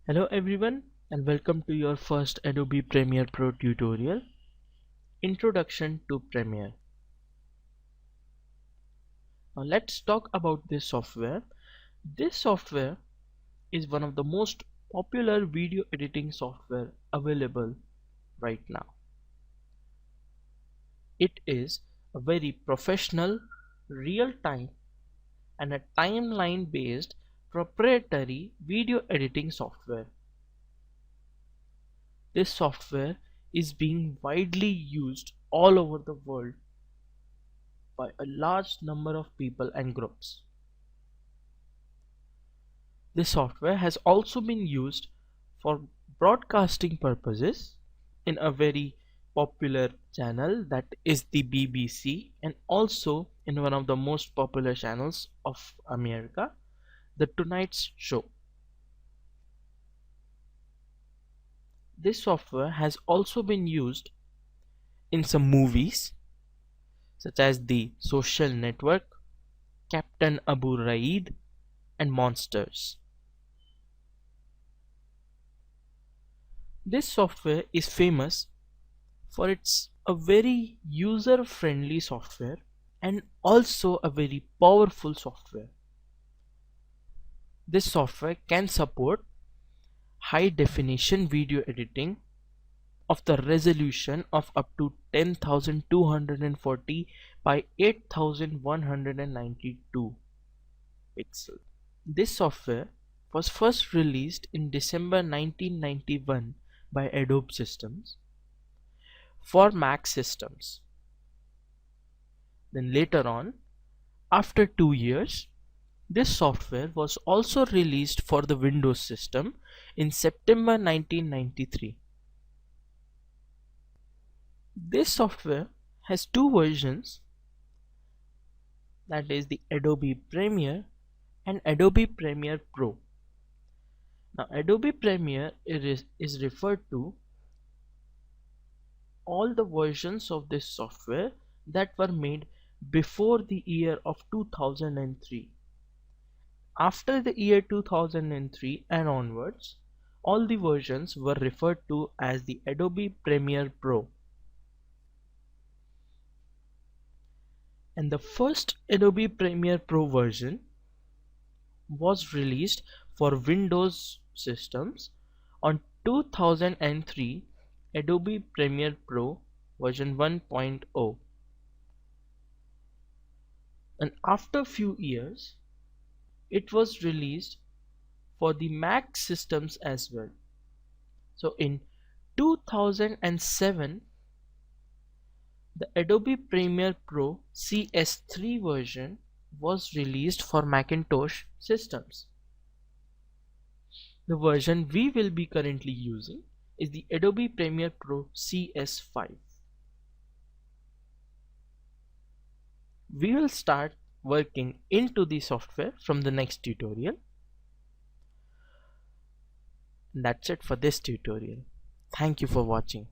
Hello everyone and welcome to your first Adobe Premiere Pro tutorial, Introduction to Premiere. Now let's talk about this software. This software is one of the most popular video editing software available right now. It is a very professional, real-time and a timeline based proprietary video editing software. This software is being widely used all over the world by a large number of people and groups. This software has also been used for broadcasting purposes in a very popular channel, that is the BBC, and also in one of the most popular channels of America, The Tonight Show. This software has also been used in some movies such as The Social Network, Captain Abu Raid, and Monsters. This software is famous for its a very user-friendly software and also a very powerful software. This software can support high definition video editing of the resolution of up to 10,240 by 8,192 pixels. This software was first released in December 1991 by Adobe Systems for Mac systems. Then later on, after 2 years, this software was also released for the Windows system in September 1993. This software has two versions, that is the Adobe Premiere and Adobe Premiere Pro. Now Adobe Premiere is referred to all the versions of this software that were made before the year of 2003. After the year 2003 and onwards, all the versions were referred to as the Adobe Premiere Pro. And the first Adobe Premiere Pro version was released for Windows systems on 2003 Adobe Premiere Pro version 1.0. And after few years, it was released for the Mac systems as well. So in 2007, the Adobe Premiere Pro CS3 version was released for Macintosh systems. The version we will be currently using is the Adobe Premiere Pro CS5. We will start working into the software from the next tutorial. That's it for this tutorial. Thank you for watching.